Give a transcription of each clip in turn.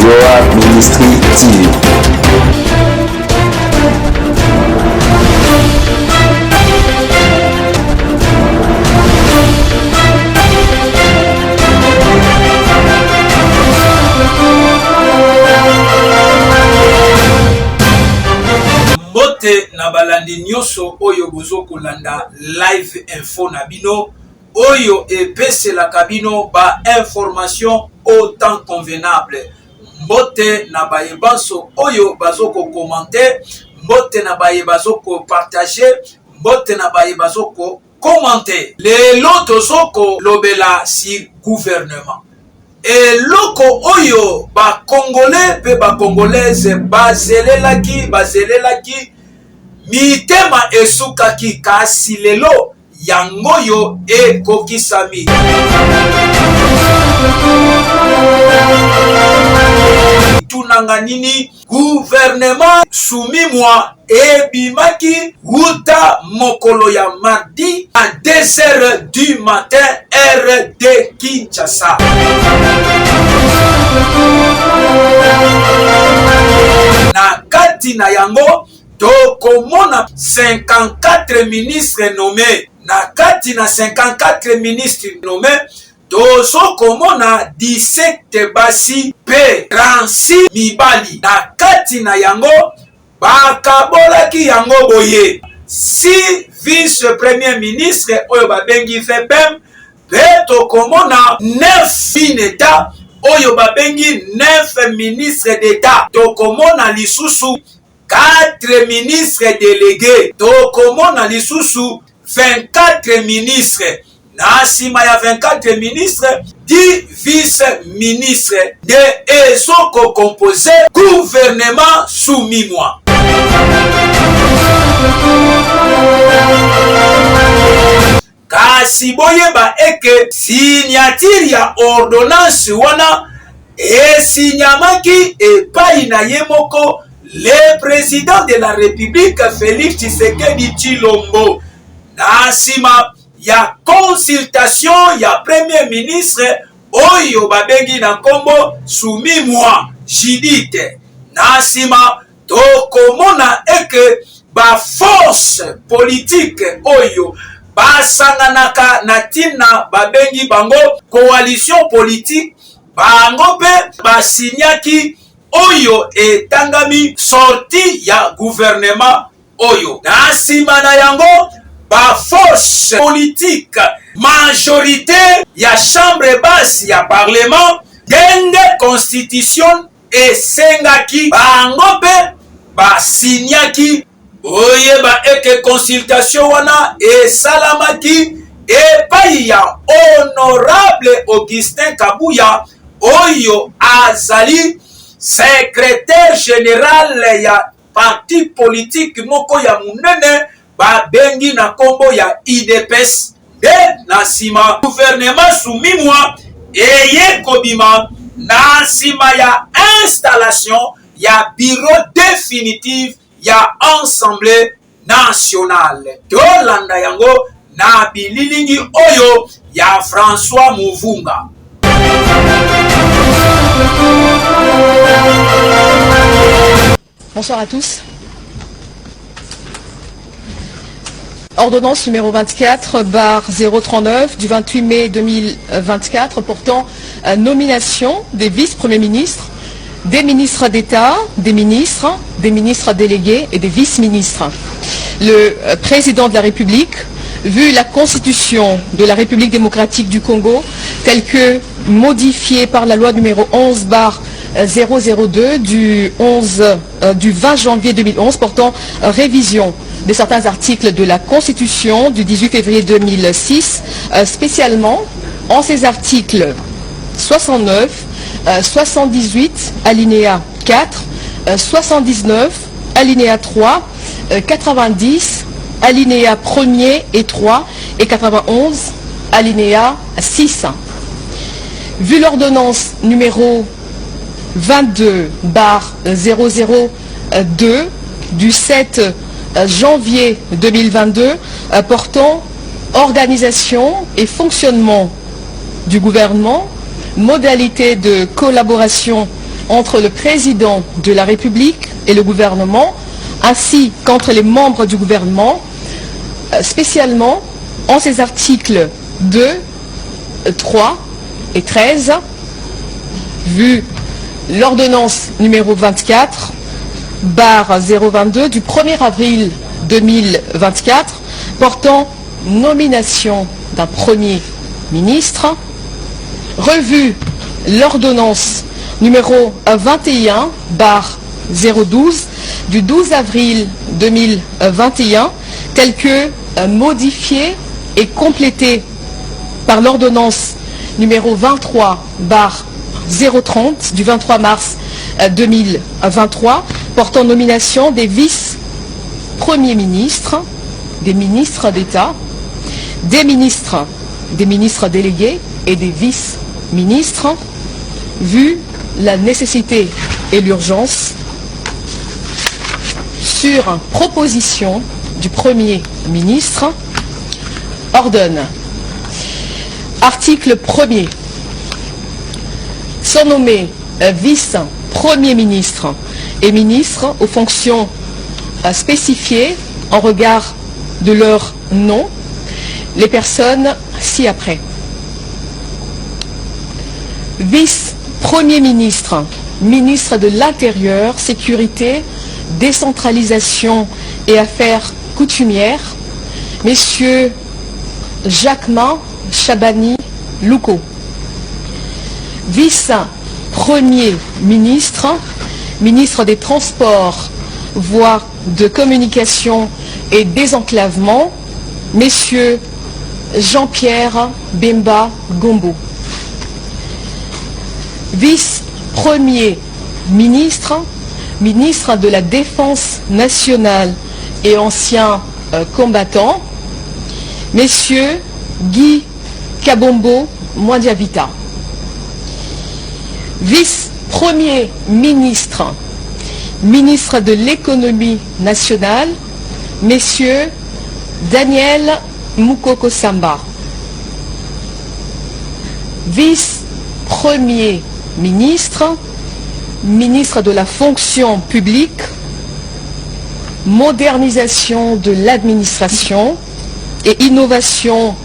Joa Ministry TV. Mbote na balandi nyoso oyo bozo kolanda live info na bino oyo epese la kabino ba information autant convenable. Mbote na bayebanso oyo bazoko commenter, mbote na bayebazoko partager, mbote na bayebazoko commenter. Lelo tozoko lobela si gouvernement. Et loko oyo ba congolais pe ba congolaise bazelelaki mitema esukaki kasi lelo yangoyo e kokisami. Tunanga nini gouvernement soumimwa ebimaki wuta mokolo ya mardi à 2h du matin heure de Kinshasa. Na kati na yango tokomona 54 ministres nommés. Na kati na 54 ministres nommés tozokomona 17 basi pe 36 mibali. Na kati na yango bakabolaki yango boye 6 vice-premier ministre oyo babengi VPM pe tokomona 9 d'État oyo babengi 9 ministres d'État. Tokomona lisusu 4 ministres délégués. Tokomona lisusu 24 ministres. Na sima ya 24 ministres, 10 vice-ministres de ezoko composé gouvernement soumimwa. Kasi boyeba eke signature ya ordonnance wana esinyamaki epai na yemoko le président de la République Félix Tshisekedi Tshilombo. Na sima ya consultation ya premier ministre oyo babengi na kombo soumimwa Judith. Na sima tokomona eke ba force politique oyo basanganaka na tina babengi bango coalition politique bango pe basinyaki oyo etangami sorti ya gouvernement oyo. Na sima na yango ba force politique majorité ya chambre basse ya parlement dende constitution esengaki bango pe basinyaki oyeba eke consultation wana esalamaki epai ya honorable Augustin Kabuya oyo azali secrétaire général ya parti politique moko ya munene babengi na kombo ya IDPS. De na sima gouvernement soumimwa eye kobima na sima ya installation ya bureau définitif ya Assemblée nationale. Tolanda yango na bililingi oyo ya François Muvunga. Bonsoir à tous. Ordonnance numéro 24/039 du 28 mai 2024 portant nomination des vice-premiers ministres, des ministres d'État, des ministres délégués et des vice-ministres. Le président de la République, vu la constitution de la République démocratique du Congo, telle que modifiée par la loi numéro 11/002 du 20 janvier 2011 portant révision de certains articles de la Constitution du 18 février 2006, spécialement en ces articles 69, 78, alinéa 4, 79, alinéa 3, 90, alinéa 1er et 3 et 91, alinéa 6. Vu l'ordonnance numéro 22/002 du 7 janvier 2022 portant organisation et fonctionnement du gouvernement, modalités de collaboration entre le président de la République et le gouvernement, ainsi qu'entre les membres du gouvernement, spécialement en ces articles 2, 3 et 13, vu l'ordonnance numéro 24/022 du 1er avril 2024 portant nomination d'un Premier ministre, revu l'ordonnance numéro 21/012 du 12 avril 2021 telle que modifiée et complétée par l'ordonnance numéro 23/030 du 23 mars 2023 portant nomination des vice-premiers ministres, des ministres d'État, des ministres délégués et des vice-ministres, vu la nécessité et l'urgence, sur proposition du Premier ministre, ordonne. Article 1er. Sont nommés vice-premier ministre et ministres aux fonctions spécifiées en regard de leur nom, les personnes ci-après. Vice-premier ministre, ministre de l'Intérieur, Sécurité, Décentralisation et Affaires coutumières, messieurs Jacquemin Chabani Louko. Vice-premier ministre, ministre des Transports, voies de communication et désenclavement, messieurs Jean-Pierre Bemba Gombo. Vice-premier ministre, ministre de la Défense nationale et ancien combattant, messieurs Guy Kabombo Mwandiavita. Vice-premier ministre, ministre de l'économie nationale, messieurs Daniel Mukoko Samba. Vice-premier ministre, ministre de la fonction publique, modernisation de l'administration et innovation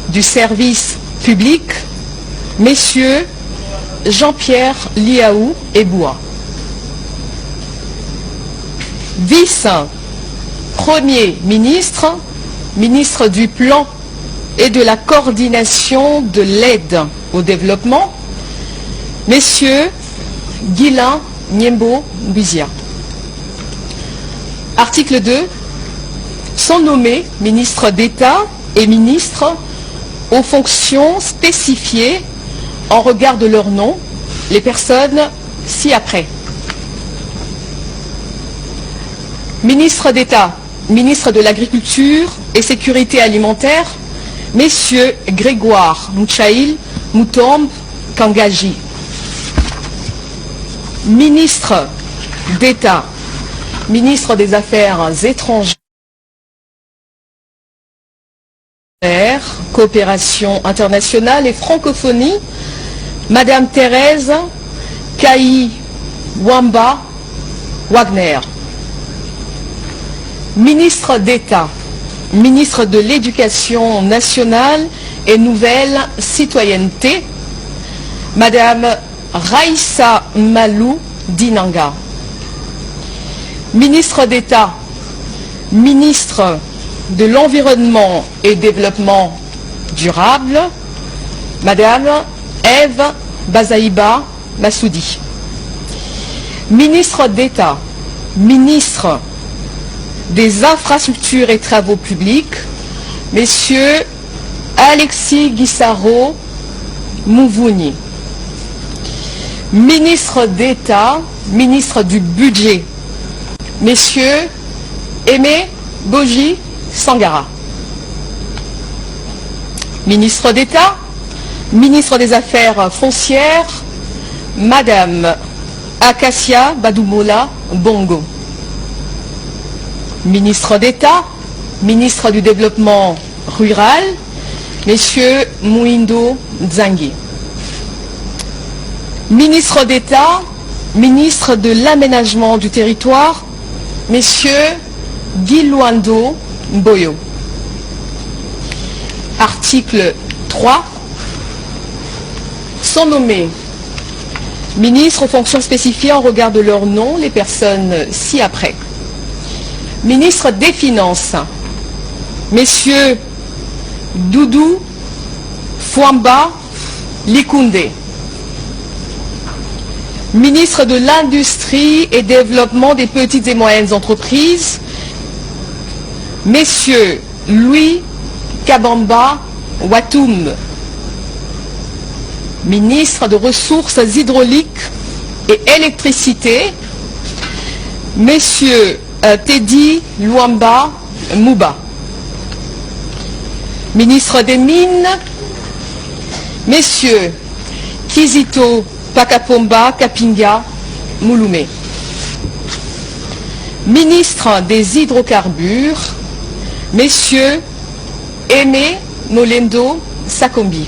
du service public, messieurs Jean-Pierre Liaou Eboua. Vice-premier ministre, ministre du Plan et de la coordination de l'aide au développement, messieurs Guilain Niembo Mbizia. Article 2. Sont nommés ministres d'État et ministres aux fonctions spécifiées en regard de leur nom, les personnes ci-après. Ministre d'État, ministre de l'Agriculture et Sécurité alimentaire, messieurs Grégoire Mouchaïl Moutombe Kangaji. Ministre d'État, ministre des Affaires étrangères, coopération internationale et francophonie, Madame Thérèse Kaï Wamba Wagner. Ministre d'État, ministre de l'Éducation nationale et nouvelle citoyenneté, Madame Raïssa Malou Dinanga. Ministre d'État, ministre de l'Environnement et Développement durable, Madame Ève Bazaïba Massoudi. Ministre d'État, ministre des Infrastructures et Travaux publics, Messieurs Alexis Guissaro Mouvouni. Ministre d'État, ministre du Budget, Messieurs Aimé Boji Sangara. Ministre d'État, ministre des Affaires foncières, Madame Acacia Badoumola Bongo. Ministre d'État, ministre du Développement rural, Messieurs Mouindo Nzangi. Ministre d'État, ministre de l'Aménagement du Territoire, Monsieur Guy Luando Mboyo. Article 3. Sont nommés ministres aux fonctions spécifiées en regard de leur nom, les personnes ci-après. Ministre des Finances, Messieurs Doudou Fouamba Likunde. Ministre de l'Industrie et Développement des petites et moyennes entreprises, Messieurs Louis Kabamba Watoum. Ministre de Ressources hydrauliques et électricité, Messieurs Teddy Luamba Mouba. Ministre des Mines, Messieurs Kizito Pakapomba Kapinga Mouloumé. Ministre des Hydrocarbures, Messieurs Aimé Molendo Sakombi.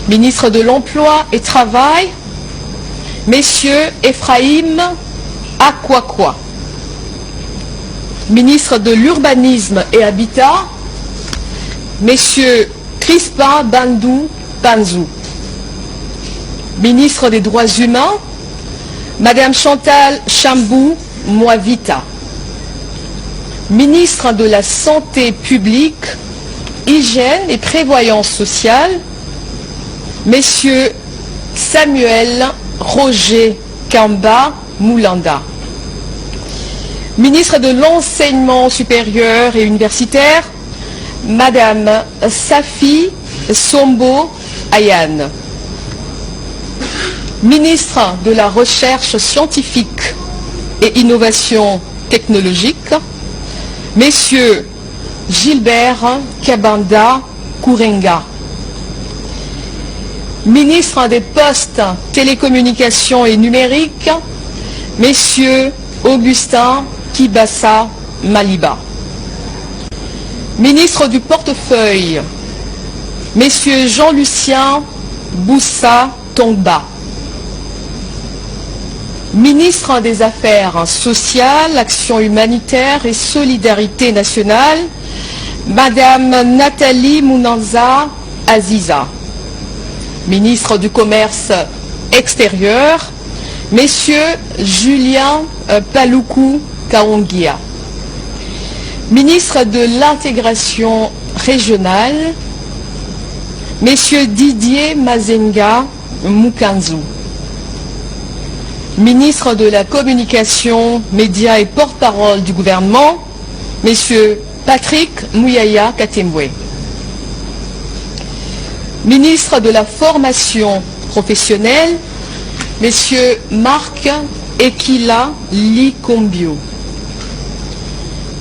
Ministre de l'Emploi et Travail, Messieurs Ephraim Akwakwa. Ministre de l'Urbanisme et Habitat, Messieurs Crispin Bandou Panzou. Ministre des Droits Humains, Madame Chantal Chambou Moavita. Ministre de la Santé publique, Hygiène et Prévoyance sociale, Messieurs Samuel Roger Kamba Moulanda. Ministre de l'Enseignement supérieur et universitaire, Madame Safi Sombo Ayane. Ministre de la Recherche scientifique et innovation technologique, Messieurs Gilbert Kabanda Kourenga. Ministre des Postes, Télécommunications et Numériques, Messieurs Augustin Kibassa Maliba. Ministre du Portefeuille, Messieurs Jean-Lucien Boussa Tongba. Ministre des Affaires sociales, Action humanitaire et solidarité nationale, Madame Nathalie Mounanza Aziza. Ministre du Commerce extérieur, Messieurs Julien Paloukou Kaongia. Ministre de l'Intégration régionale, Messieurs Didier Mazenga Mukanzu. Ministre de la Communication, Médias et porte-parole du gouvernement, Messieurs Patrick Mouyaya Katembwe. Ministre de la Formation professionnelle, Messieurs Marc Ekila Likombio.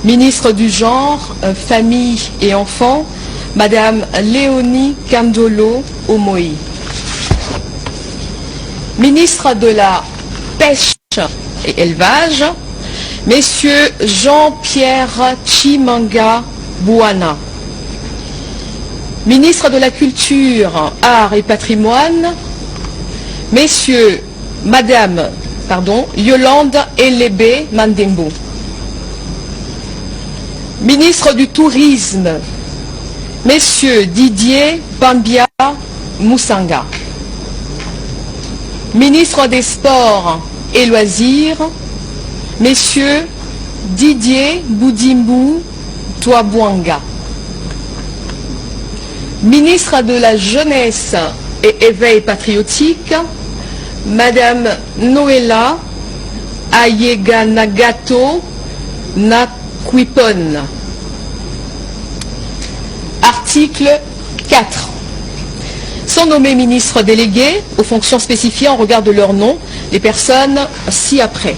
Ministre du Genre, Famille et Enfants, Madame Léonie Kandolo Omoi. Ministre de la Pêche et Élevage, Messieurs Jean-Pierre Chimanga Bouana. Ministre de la Culture, Arts et Patrimoine, Madame Yolande Elébé Mandembo. Ministre du Tourisme, Messieurs Didier Bambia Moussanga. Ministre des Sports et Loisirs, Messieurs Didier Boudimbu Touabouanga. Ministre de la Jeunesse et Éveil patriotique, Madame Noëlla Ayeganagato Nakwipon. Article 4. Sont nommés ministres délégués aux fonctions spécifiées en regard de leur nom, les personnes ci-après.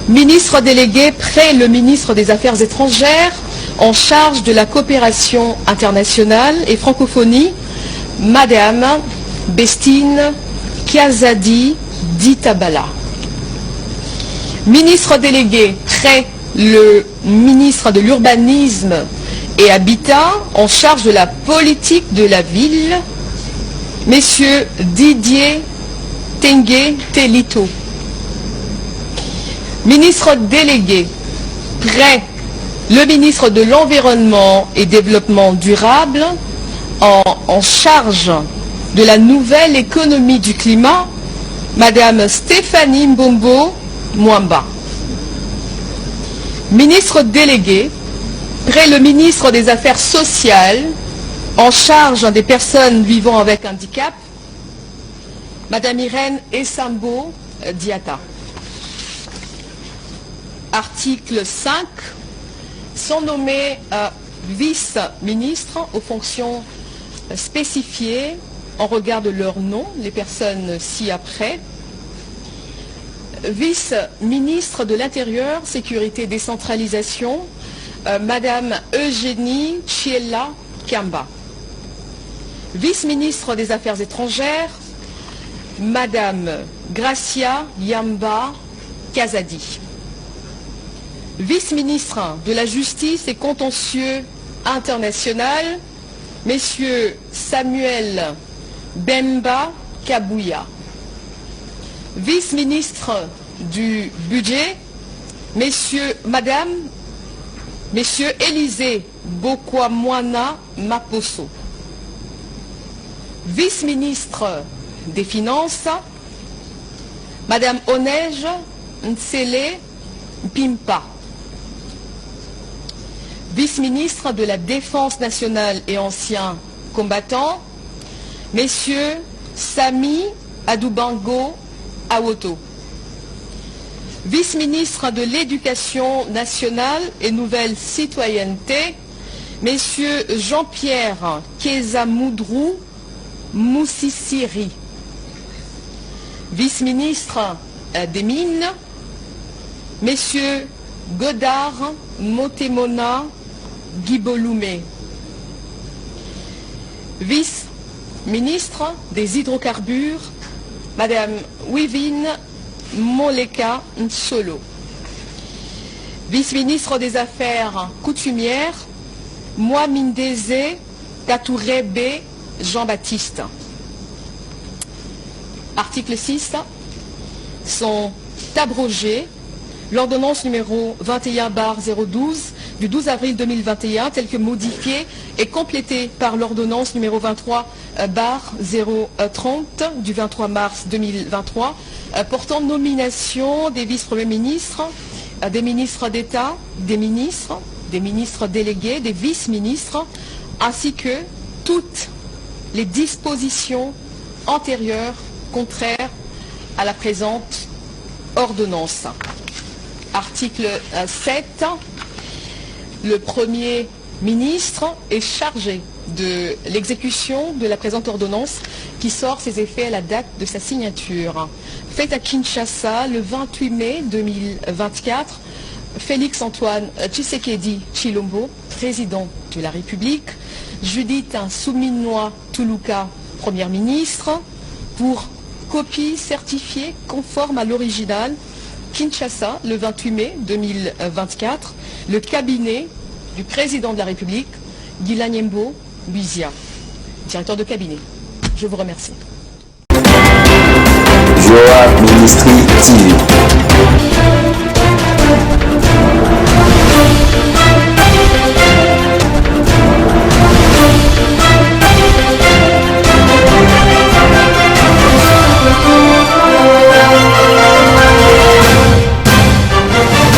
Ministre délégué près le ministre des Affaires étrangères en charge de la coopération internationale et francophonie, Madame Bestine Kiazadi Ditabala. Ministre délégué près le ministre de l'Urbanisme et Habitat en charge de la politique de la ville, Messieurs Didier Tengue Telito. Ministre délégué, près le ministre de l'Environnement et Développement durable, en charge de la nouvelle économie du climat, Madame Stéphanie Mbombo Mwamba. Ministre délégué, près le ministre des Affaires sociales, en charge des personnes vivant avec handicap, Madame Irène Essambo Diata. Article 5, sont nommés vice-ministres aux fonctions spécifiées en regard de leur nom, les personnes ci-après. Vice-ministre de l'Intérieur, Sécurité, Décentralisation, Madame Eugénie Chiella Kiamba. Vice-ministre des Affaires étrangères, Madame Gracia Yamba Kazadi. Vice-ministre de la Justice et Contentieux International, Messieurs Samuel Bemba Kabouya. Vice-ministre du Budget, Messieurs Élisée Bokwamwana Maposo. Vice-ministre des Finances, Madame Onej Ntsele Pimpa. Vice-ministre de la Défense nationale et anciens combattants, Messieurs Sami Adoubango Awoto. Vice-ministre de l'Éducation nationale et nouvelle citoyenneté, Messieurs Jean-Pierre Kezamoudrou Moussissiri. Vice-ministre des Mines, Messieurs Godard Motemona Guiboloumé. Vice-ministre des Hydrocarbures, Madame Wivine Moleka Nsolo. Vice-ministre des Affaires coutumières, Mwamindeze Katourebe Jean-Baptiste. Article 6. Sont abrogés l'ordonnance numéro 21/012 du 12 avril 2021 telle que modifiée et complétée par l'ordonnance numéro 23/030 du 23 mars 2023 portant nomination des vice-premiers ministres, des ministres d'État, des ministres délégués, des vice-ministres, ainsi que toutes les dispositions antérieures contraires à la présente ordonnance. Article 7. Le Premier ministre est chargé de l'exécution de la présente ordonnance qui sort ses effets à la date de sa signature. Faite à Kinshasa le 28 mai 2024, Félix Antoine Tshisekedi Tshilombo, président de la République, Judith Souminois Toulouka, première ministre, pour copie certifiée conforme à l'original, Kinshasa, le 28 mai 2024, le cabinet du président de la République, Guilanyembo Buizia, directeur de cabinet. Je vous remercie. Joa Ministry TV.